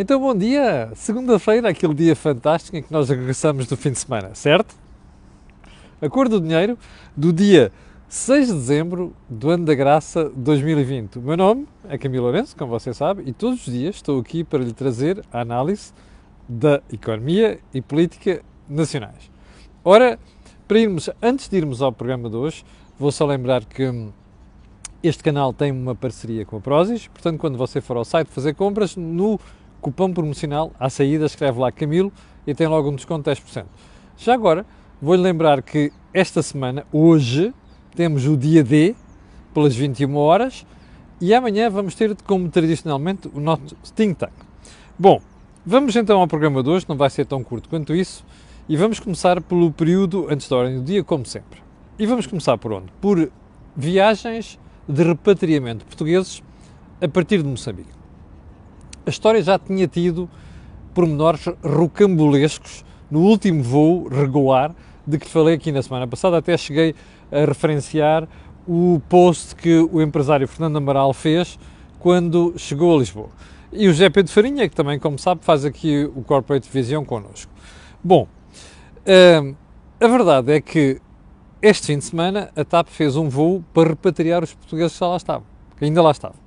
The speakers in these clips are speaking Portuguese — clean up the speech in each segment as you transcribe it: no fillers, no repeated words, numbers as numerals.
Então, bom dia! Segunda-feira, aquele dia fantástico em que nós regressamos do fim de semana, certo? A cor do dinheiro do dia 6 de dezembro do ano da graça 2020. O meu nome é Camilo Lourenço, como você sabe, e todos os dias estou aqui para lhe trazer a análise da economia e política nacionais. Ora, antes de irmos ao programa de hoje, vou só lembrar que este canal tem uma parceria com a Prozis, portanto, quando você for ao site fazer compras, no cupom promocional à saída escreve lá Camilo e tem logo um desconto de 10%. Já agora, vou-lhe lembrar que esta semana, hoje, temos o dia D, pelas 21 horas, e amanhã vamos ter, como tradicionalmente, o nosso Think Tank. Bom, vamos então ao programa de hoje, não vai ser tão curto quanto isso, e vamos começar pelo período antes da ordem do dia, como sempre. E vamos começar por onde? Por viagens de repatriamento de portugueses a partir de Moçambique. A história já tinha tido pormenores rocambolescos no último voo regular de que falei aqui na semana passada, até cheguei a referenciar o post que o empresário Fernando Amaral fez quando chegou a Lisboa. E o José Pedro Farinha, que também, como sabe, faz aqui o Corporate Vision connosco. Bom, a verdade é que este fim de semana a TAP fez um voo para repatriar os portugueses que já lá estavam, que ainda lá estavam.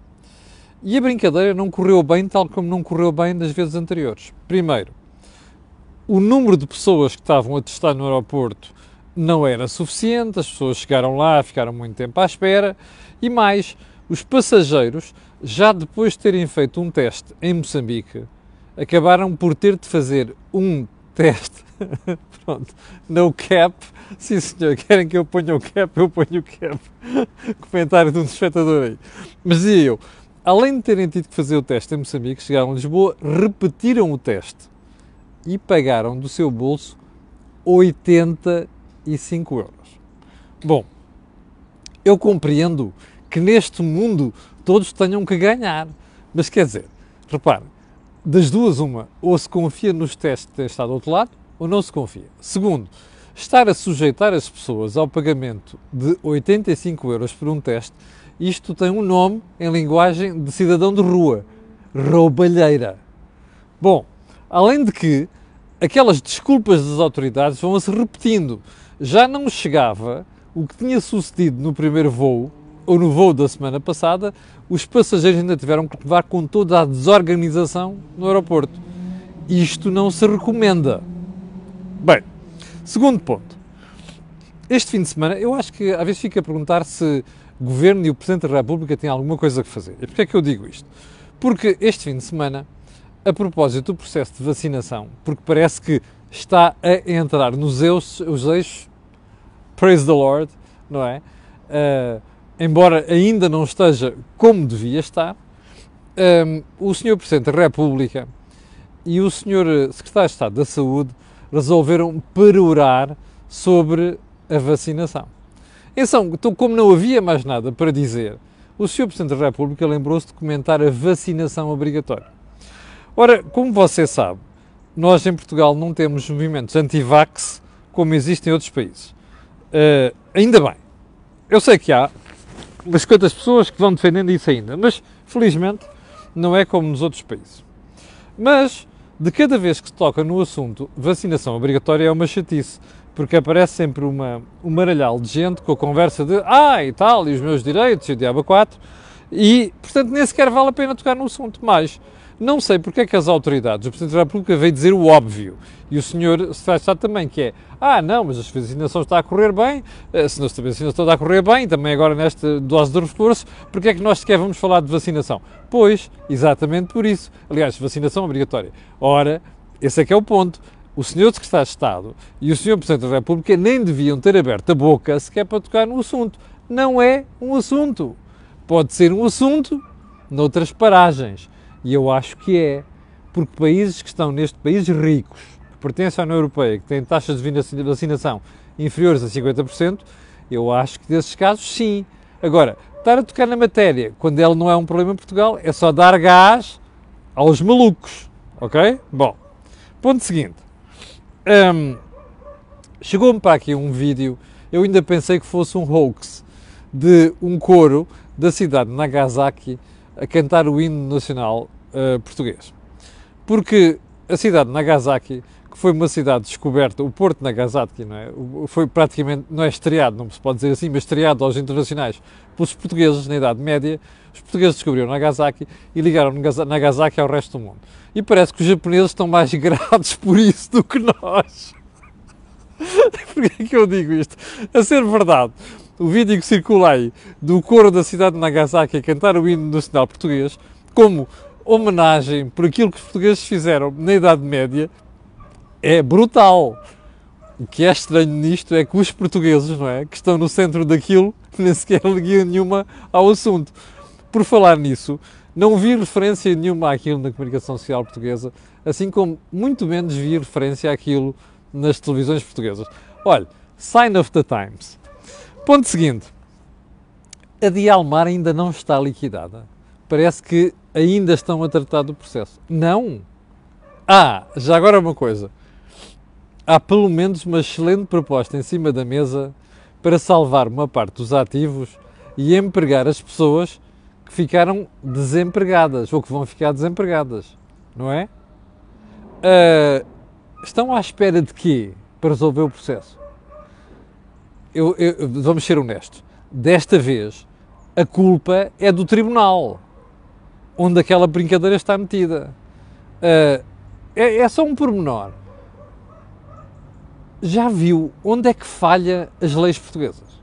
E a brincadeira não correu bem, tal como não correu bem das vezes anteriores. Primeiro, o número de pessoas que estavam a testar no aeroporto não era suficiente, as pessoas chegaram lá, ficaram muito tempo à espera, e mais, os passageiros, já depois de terem feito um teste em Moçambique, acabaram por ter de fazer um teste, pronto, no cap. Sim senhor, querem que eu ponha o cap, eu ponho o cap. Comentário de um espectador aí. Mas dizia eu, além de terem tido que fazer o teste em Moçambique, chegaram a Lisboa, repetiram o teste e pagaram do seu bolso 85 euros. Bom, eu compreendo que neste mundo todos tenham que ganhar, mas quer dizer, repare, das duas uma, ou se confia nos testes que têm estado do outro lado, ou não se confia. Segundo, estar a sujeitar as pessoas ao pagamento de 85 euros por um teste, isto tem um nome em linguagem de cidadão de rua, roubalheira. Bom, além de que aquelas desculpas das autoridades vão-se repetindo. Já não chegava o que tinha sucedido no primeiro voo, ou no voo da semana passada, os passageiros ainda tiveram que levar com toda a desorganização no aeroporto. Isto não se recomenda. Bem, segundo ponto. Este fim de semana, eu acho que às vezes fica a perguntar se o Governo e o Presidente da República têm alguma coisa a fazer. E porquê é que eu digo isto? Porque este fim de semana, a propósito do processo de vacinação, porque parece que está a entrar nos eixos, praise the Lord, não é? Embora ainda não esteja como devia estar, o Sr. Presidente da República e o Sr. Secretário de Estado da Saúde resolveram perorar sobre a vacinação. Então, como não havia mais nada para dizer, o Sr. Presidente da República lembrou-se de comentar a vacinação obrigatória. Ora, como você sabe, nós em Portugal não temos movimentos anti-vax como existem em outros países. Ainda bem. Eu sei que há umas quantas pessoas que vão defendendo isso ainda, mas felizmente não é como nos outros países. Mas, de cada vez que se toca no assunto vacinação obrigatória é uma chatice, porque aparece sempre um maralhau de gente com a conversa de e tal, e os meus direitos, e o diabo 4, e, portanto, nem sequer vale a pena tocar no assunto. Mas não sei porque é que as autoridades, o Presidente da República veio dizer o óbvio, e o Sr. Secretário de Estado também, que é, não, mas a vacinação está a correr bem, se a vacinação está a correr bem, também agora nesta dose de reforço, porque é que nós sequer vamos falar de vacinação? Pois, exatamente por isso. Aliás, vacinação obrigatória. Ora, esse é que é o ponto. O Sr. Secretário de Estado e o Sr. Presidente da República nem deviam ter aberto a boca sequer para tocar no assunto. Não é um assunto. Pode ser um assunto noutras paragens. E eu acho que é. Porque países que estão neste país ricos, que pertencem à União Europeia, que têm taxas de vacinação inferiores a 50%, eu acho que desses casos sim. Agora, estar a tocar na matéria, quando ela não é um problema em Portugal, é só dar gás aos malucos. Ok? Bom, ponto seguinte. Chegou-me para aqui um vídeo, eu ainda pensei que fosse um hoax, de um coro da cidade de Nagasaki a cantar o hino nacional português. porque a cidade de Nagasaki, que foi uma cidade descoberta, o Porto de Nagasaki, não é? Foi praticamente, não é estreado, não se pode dizer assim, mas estreado aos internacionais pelos portugueses na Idade Média. Os portugueses descobriram Nagasaki e ligaram Nagasaki ao resto do mundo. E parece que os japoneses estão mais gratos por isso do que nós. Porquê é que eu digo isto? A ser verdade, o vídeo que circula aí do coro da cidade de Nagasaki a cantar o hino nacional português, como homenagem por aquilo que os portugueses fizeram na Idade Média, é brutal. O que é estranho nisto é que os portugueses, não é, que estão no centro daquilo, nem sequer ligam nenhuma ao assunto. Por falar nisso, não vi referência nenhuma àquilo na comunicação social portuguesa, assim como muito menos vi referência àquilo nas televisões portuguesas. Olha, sign of the times. Ponto seguinte. A Dialmar ainda não está liquidada. Parece que ainda estão a tratar do processo. Não! Já agora uma coisa. Há pelo menos uma excelente proposta em cima da mesa para salvar uma parte dos ativos e empregar as pessoas que ficaram desempregadas ou que vão ficar desempregadas. Não é? Estão à espera de quê para resolver o processo? Vamos ser honestos. Desta vez, a culpa é do tribunal, onde aquela brincadeira está metida. É só um pormenor. Já viu onde é que falha as leis portuguesas?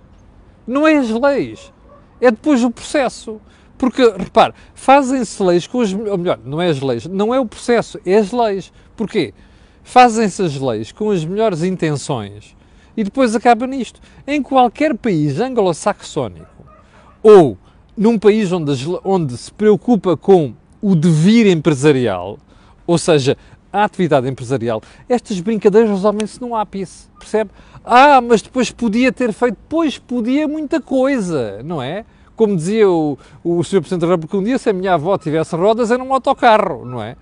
Não é as leis, é depois o processo. Porque, repare, fazem-se leis com as... Ou melhor, não é as leis, não é o processo, é as leis. Porquê? Fazem-se as leis com as melhores intenções e depois acaba nisto. Em qualquer país anglo-saxónico ou num país onde se preocupa com o devir empresarial, ou seja, a atividade empresarial, estas brincadeiras resolvem-se num ápice, percebe? Mas depois podia ter feito, pois podia muita coisa, não é? Como dizia o Sr. Presidente da República um dia, se a minha avó tivesse rodas era um autocarro, não é?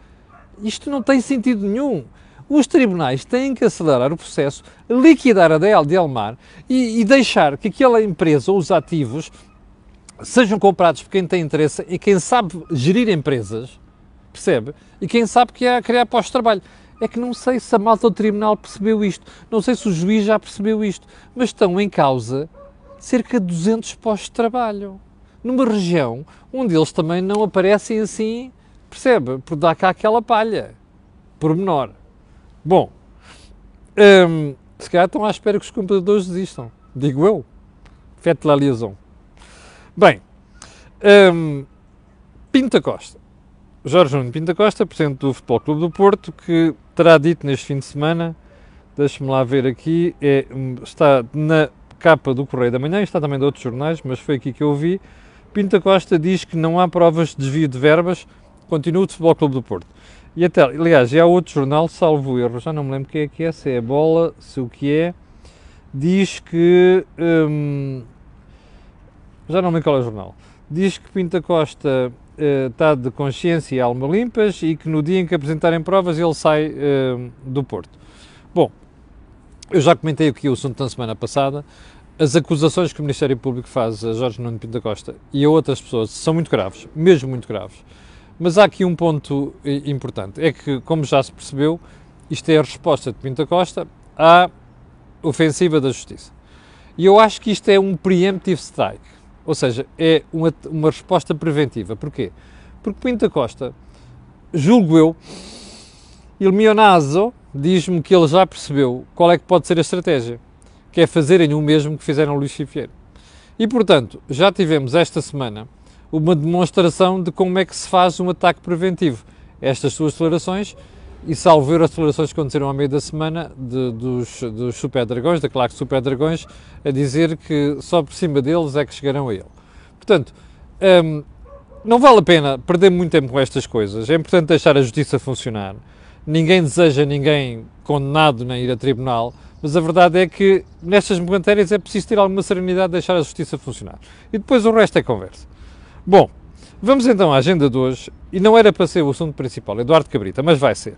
Isto não tem sentido nenhum. Os tribunais têm que acelerar o processo, liquidar a Dialmar e deixar que aquela empresa ou os ativos sejam comprados por quem tem interesse e quem sabe gerir empresas, percebe? E quem sabe que é criar postos de trabalho. É que não sei se a malta do tribunal percebeu isto, não sei se o juiz já percebeu isto, mas estão em causa cerca de 200 postos de trabalho, numa região onde eles também não aparecem assim, percebe? Por dar cá aquela palha, por menor. Bom, se calhar estão à espera que os compradores desistam, digo eu. Faites la liaison. Bem, Pinto Costa. Jorge Nuno Pinto Costa, presidente do Futebol Clube do Porto, que terá dito neste fim de semana, deixe-me lá ver aqui, está na capa do Correio da Manhã, está também de outros jornais, mas foi aqui que eu vi. Pinto Costa diz que não há provas de desvio de verbas, continua o Futebol Clube do Porto. E até, aliás, já há outro jornal, salvo erro, já não me lembro quem é, se é a Bola, se o que é, diz que, já não me lembro qual é o jornal, diz que Pinto Costa está de consciência e alma limpas e que no dia em que apresentarem provas ele sai do Porto. Bom, eu já comentei aqui o assunto na semana passada, as acusações que o Ministério Público faz a Jorge Nuno Pinto Costa e a outras pessoas são muito graves, mesmo muito graves. Mas há aqui um ponto importante, é que, como já se percebeu, isto é a resposta de Pinto Costa à ofensiva da Justiça. E eu acho que isto é um preemptive strike, ou seja, é uma resposta preventiva. Porquê? Porque Pinto Costa, julgo eu, il mio naso diz-me que ele já percebeu qual é que pode ser a estratégia, que é fazerem o mesmo que fizeram Luís Fifiero. E, portanto, já tivemos esta semana uma demonstração de como é que se faz um ataque preventivo. Estas suas declarações, e salvo ver as declarações que aconteceram ao meio da semana dos Super Dragões, da claque Super Dragões, a dizer que só por cima deles é que chegarão a ele. Portanto, não vale a pena perder muito tempo com estas coisas, é importante deixar a justiça funcionar. Ninguém deseja ninguém condenado nem ir a tribunal, mas a verdade é que nestas matérias é preciso ter alguma serenidade de deixar a justiça funcionar. E depois o resto é conversa. Bom, vamos então à agenda de hoje, e não era para ser o assunto principal, Eduardo Cabrita, mas vai ser.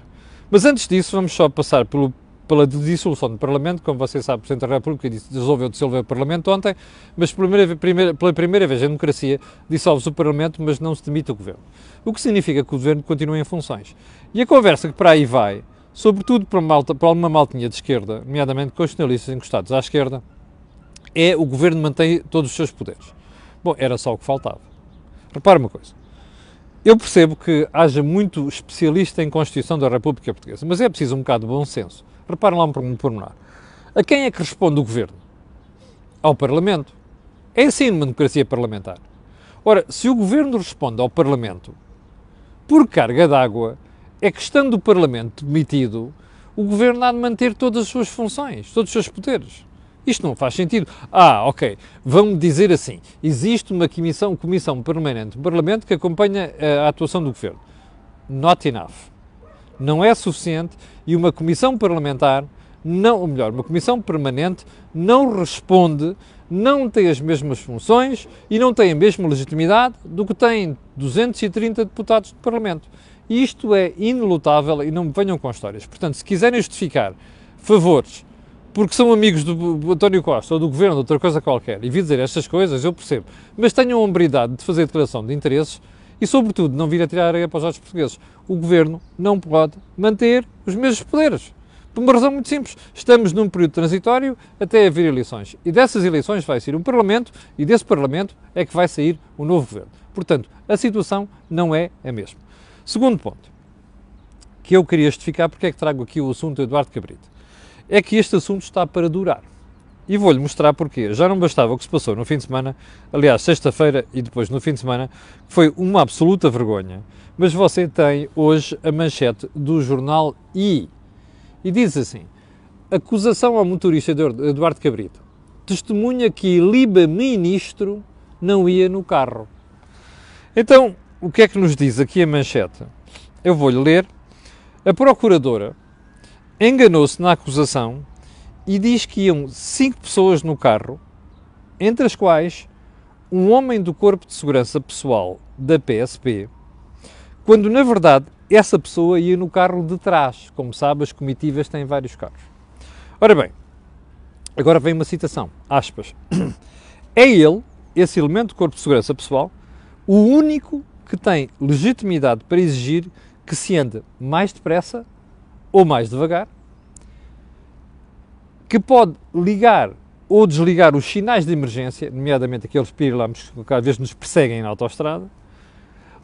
Mas antes disso vamos só passar pelo pela dissolução do Parlamento. Como você sabe, o Presidente da República resolveu dissolver o Parlamento ontem, mas pela primeira vez em democracia dissolve-se o Parlamento, mas não se demite o Governo. O que significa que o Governo continua em funções. E a conversa que para aí vai, sobretudo para uma maltinha de esquerda, nomeadamente com os jornalistas encostados à esquerda, é o Governo mantém todos os seus poderes. Bom, era só o que faltava. Repare uma coisa. Eu percebo que haja muito especialista em Constituição da República Portuguesa, mas é preciso um bocado de bom senso. Reparem lá um pormenor. A quem é que responde o Governo? Ao Parlamento. É assim numa democracia parlamentar. Ora, se o Governo responde ao Parlamento por carga d'água, é que estando o Parlamento demitido, o Governo há de manter todas as suas funções, todos os seus poderes. Isto não faz sentido. Ok, vão-me dizer assim, existe uma comissão permanente do Parlamento que acompanha a atuação do Governo. Not enough. Não é suficiente e uma comissão parlamentar, uma comissão permanente não responde, não tem as mesmas funções e não tem a mesma legitimidade do que têm 230 deputados do Parlamento. E isto é inelutável e não me venham com histórias. Portanto, se quiserem justificar favores porque são amigos do António Costa ou do Governo, ou outra coisa qualquer, e vir dizer estas coisas, eu percebo. Mas tenham a hombridade de fazer declaração de interesses e, sobretudo, não vir a tirar areia para os olhos portugueses. O Governo não pode manter os mesmos poderes. Por uma razão muito simples. Estamos num período transitório até haver eleições. E dessas eleições vai sair um Parlamento e desse Parlamento é que vai sair o novo Governo. Portanto, a situação não é a mesma. Segundo ponto, que eu queria justificar porque é que trago aqui o assunto do Eduardo Cabrita. É que este assunto está para durar. E vou-lhe mostrar porquê. Já não bastava o que se passou no fim de semana, aliás, sexta-feira e depois no fim de semana, que foi uma absoluta vergonha. Mas você tem hoje a manchete do jornal I. E diz assim, acusação ao motorista Eduardo Cabrita. Testemunha que Iliba-ministro não ia no carro. Então, o que é que nos diz aqui a manchete? Eu vou-lhe ler. A procuradora enganou-se na acusação e diz que iam 5 pessoas no carro, entre as quais um homem do Corpo de Segurança Pessoal da PSP, quando na verdade essa pessoa ia no carro de trás. Como sabe, as comitivas têm vários carros. Ora bem, agora vem uma citação, aspas. É ele, esse elemento do Corpo de Segurança Pessoal, o único que tem legitimidade para exigir que se ande mais depressa ou mais devagar, que pode ligar ou desligar os sinais de emergência, nomeadamente aqueles pirilampos que às vezes nos perseguem na autoestrada,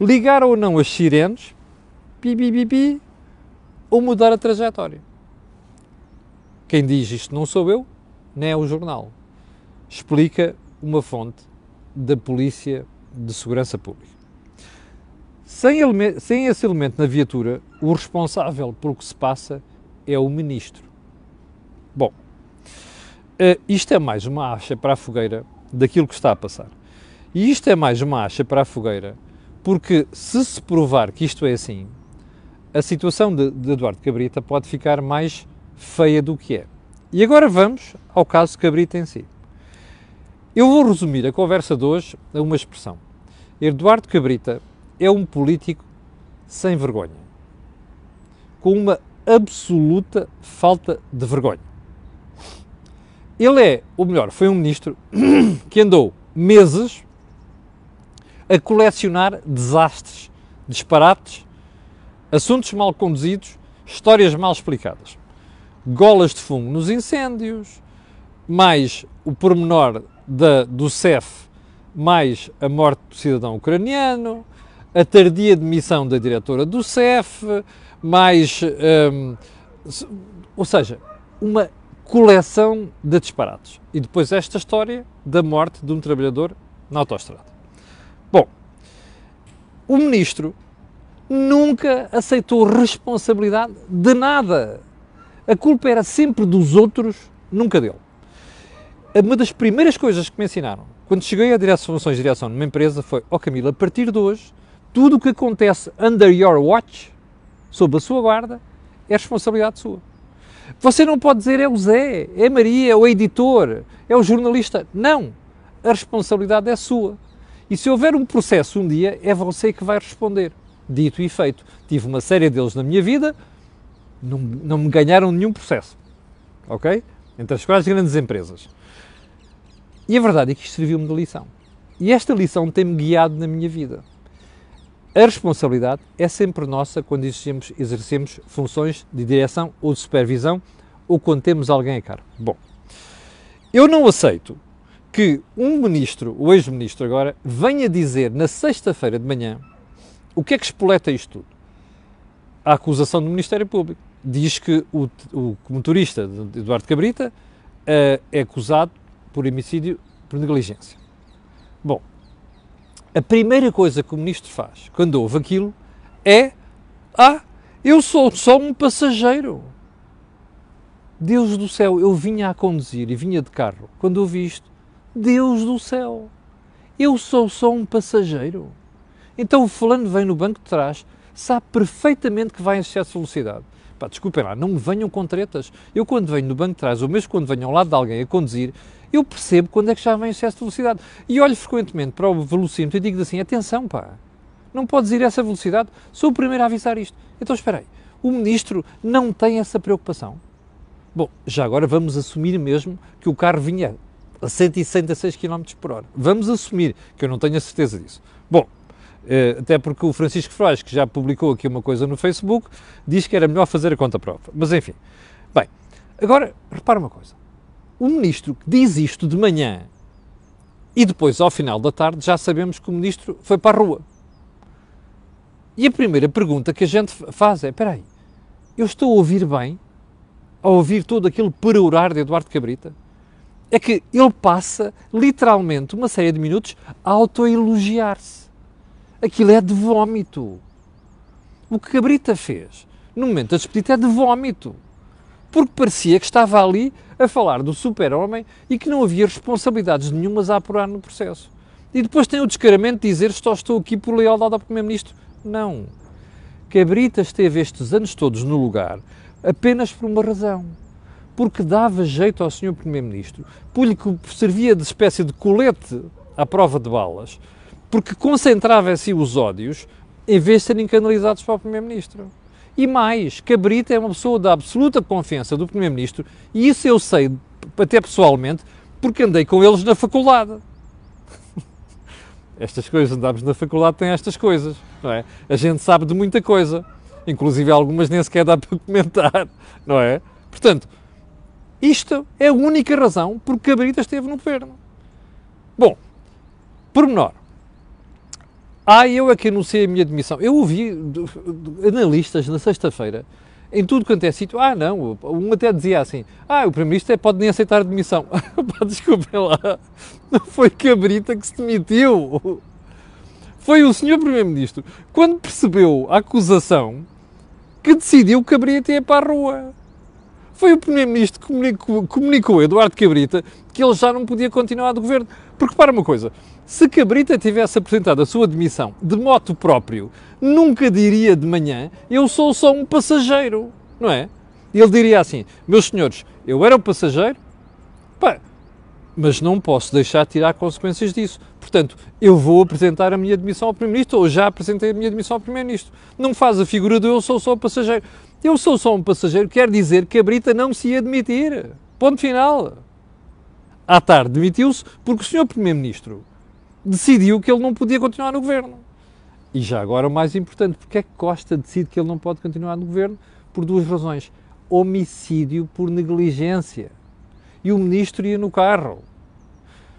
ligar ou não as sirenes, pi, ou mudar a trajetória. Quem diz isto não sou eu, nem é o jornal. Explica uma fonte da Polícia de Segurança Pública. Sem esse elemento na viatura, o responsável pelo que se passa é o ministro. Bom, isto é mais uma acha para a fogueira daquilo que está a passar. E isto é mais uma acha para a fogueira porque, se provar que isto é assim, a situação de Eduardo Cabrita pode ficar mais feia do que é. E agora vamos ao caso Cabrita em si. Eu vou resumir a conversa de hoje a uma expressão. Eduardo Cabrita é um político sem vergonha, com uma absoluta falta de vergonha. Ele é, ou melhor, foi um ministro que andou meses a colecionar desastres, disparates, assuntos mal conduzidos, histórias mal explicadas. Golas de fumo nos incêndios, mais o pormenor do CEF, mais a morte do cidadão ucraniano, a tardia demissão da diretora do CEF, mais, ou seja, uma coleção de disparates. E depois esta história da morte de um trabalhador na autoestrada. Bom, o ministro nunca aceitou responsabilidade de nada. A culpa era sempre dos outros, nunca dele. Uma das primeiras coisas que me ensinaram, quando cheguei a funções de direção numa empresa, foi, Camilo, a partir de hoje, tudo o que acontece under your watch, sob a sua guarda, é responsabilidade sua. Você não pode dizer é o Zé, é a Maria, é o editor, é o jornalista. Não, a responsabilidade é sua. E se houver um processo um dia, é você que vai responder. Dito e feito. Tive uma série deles na minha vida, não me ganharam nenhum processo. ok? Entre as quais grandes empresas. E a verdade é que isto serviu-me de lição. E esta lição tem-me guiado na minha vida. A responsabilidade é sempre nossa quando exercemos funções de direção ou de supervisão ou quando temos alguém a cargo. Bom, eu não aceito que um ministro, o ex-ministro agora, venha dizer na sexta-feira de manhã o que é que espoleta isto tudo. A acusação do Ministério Público diz que o motorista de Eduardo Cabrita é acusado por homicídio por negligência. Bom, a primeira coisa que o ministro faz quando ouve aquilo é: eu sou só um passageiro. Deus do céu, eu vinha a conduzir e vinha de carro. Quando ouvi isto, Deus do céu, eu sou só um passageiro. Então o fulano vem no banco de trás, sabe perfeitamente que vai em excesso de velocidade. Pá, desculpem lá, não me venham com tretas. Eu quando venho no banco de trás, ou mesmo quando venho ao lado de alguém a conduzir, eu percebo quando é que já vem em excesso de velocidade. E olho frequentemente para o velocímetro e digo assim: atenção pá, não podes ir a essa velocidade, sou o primeiro a avisar isto. Então espera aí, o ministro não tem essa preocupação? Bom, já agora vamos assumir mesmo que o carro vinha a 166 km por hora. Vamos assumir, que eu não tenho a certeza disso. Bom, até porque o Francisco Frois, que já publicou aqui uma coisa no Facebook, diz que era melhor fazer a conta-prova. Mas enfim. Bem, agora, repara uma coisa. O ministro que diz isto de manhã e depois, ao final da tarde, já sabemos que o ministro foi para a rua. E a primeira pergunta que a gente faz é: espera aí, eu estou a ouvir bem? A ouvir todo aquele perorar de Eduardo Cabrita? É que ele passa, literalmente, uma série de minutos a autoelogiar-se. Aquilo é de vómito. O que Cabrita fez no momento da despedida é de vómito. Porque parecia que estava ali a falar do super-homem e que não havia responsabilidades nenhumas a apurar no processo. E depois tem o descaramento de dizer: estou aqui por lealdade ao Primeiro-Ministro. Não. Cabrita esteve estes anos todos no lugar apenas por uma razão. Porque dava jeito ao Sr. Primeiro-Ministro, porque servia de espécie de colete à prova de balas, porque concentrava em si os ódios, em vez de serem canalizados para o Primeiro-Ministro. E mais, Cabrita é uma pessoa da absoluta confiança do Primeiro-Ministro, e isso eu sei, até pessoalmente, porque andei com eles na faculdade. Estas coisas, andámos na faculdade, têm estas coisas, não é? A gente sabe de muita coisa, inclusive algumas nem sequer dá para comentar, não é? Portanto, isto é a única razão por que Cabrita esteve no governo. Bom, pormenor. Eu é que anunciei a minha demissão. Eu ouvi analistas na sexta-feira, em tudo quanto é sítio: não, um até dizia assim: o Primeiro-Ministro pode nem aceitar a demissão. Desculpem lá, não foi Cabrita que se demitiu. Foi o Sr. Primeiro-Ministro, quando percebeu a acusação, que decidiu que Cabrita ia para a rua. Foi o Primeiro-Ministro que comunicou a Eduardo Cabrita que ele já não podia continuar do governo. Porque, para uma coisa, se Cabrita tivesse apresentado a sua demissão de motu próprio, nunca diria de manhã: eu sou só um passageiro, não é? Ele diria assim: meus senhores, eu era um passageiro, mas não posso deixar de tirar consequências disso. Portanto, eu vou apresentar a minha demissão ao Primeiro-Ministro, ou já apresentei a minha demissão ao Primeiro-Ministro. Não faz a figura de eu sou só um passageiro. Eu sou só um passageiro, quer dizer que Cabrita não se ia demitir. Ponto final. À tarde demitiu-se porque o Sr. Primeiro-Ministro decidiu que ele não podia continuar no governo. E já agora o mais importante: porque é que Costa decide que ele não pode continuar no governo? Por duas razões: homicídio por negligência. E o ministro ia no carro.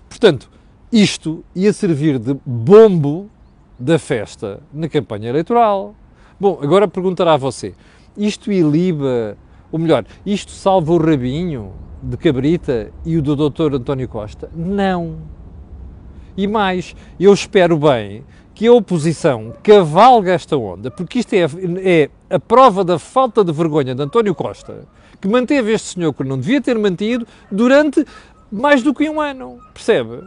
Portanto, isto ia servir de bombo da festa na campanha eleitoral. Bom, agora perguntará a você: isto iliba, ou melhor, isto salva o rabinho de Cabrita e o do Dr. António Costa? Não. E mais, eu espero bem que a oposição cavalgue esta onda, porque isto é a prova da falta de vergonha de António Costa, que manteve este senhor que não devia ter mantido durante mais do que um ano, percebe?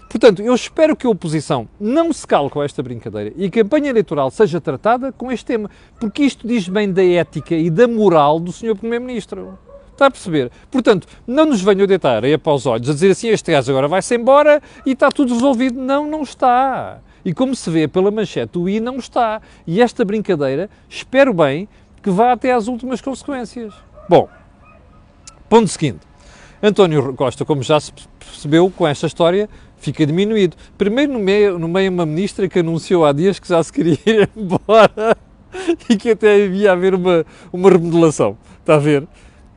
Portanto, eu espero que a oposição não se cale com esta brincadeira e a campanha eleitoral seja tratada com este tema, porque isto diz bem da ética e da moral do Sr. Primeiro-Ministro. Está a perceber? Portanto, não nos venham deitar aí para os olhos a dizer assim: este gajo agora vai-se embora e está tudo resolvido. Não, não está. E como se vê pela manchete, o I não está. E esta brincadeira, espero bem que vá até às últimas consequências. Bom, Ponto seguinte. António Costa, como já se percebeu com esta história, fica diminuído. Primeiro no meio uma ministra que anunciou há dias que já se queria ir embora e que até havia haver uma remodelação. Está a ver?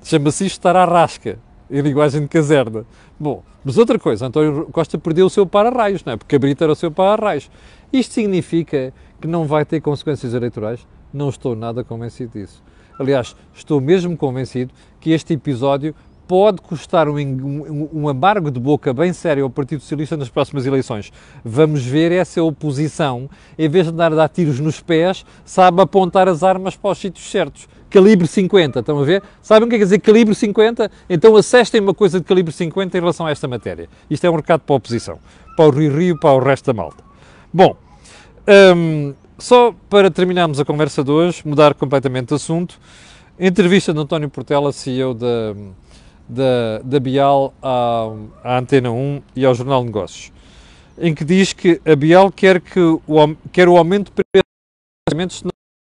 Chama-se isto estar à rasca, em linguagem de caserna. Bom, mas outra coisa, António Costa perdeu o seu para-raios, não é? Porque a Brita era o seu para-raios. Isto significa que não vai ter consequências eleitorais? Não estou nada convencido disso. Aliás, estou mesmo convencido que este episódio pode custar um amargo de boca bem sério ao Partido Socialista nas próximas eleições. Vamos ver essa oposição, em vez de andar a dar tiros nos pés, sabe apontar as armas para os sítios certos. Calibre 50, estão a ver? Sabem o que é quer dizer calibre 50? Então assestem uma coisa de calibre 50 em relação a esta matéria. Isto é um recado para a oposição, para o Rio, para o resto da malta. Bom, só para terminarmos a conversa de hoje, mudar completamente de assunto, entrevista de António Portela, CEO da Bial à Antena 1 e ao Jornal de Negócios, em que diz que a Bial quer o aumento de preços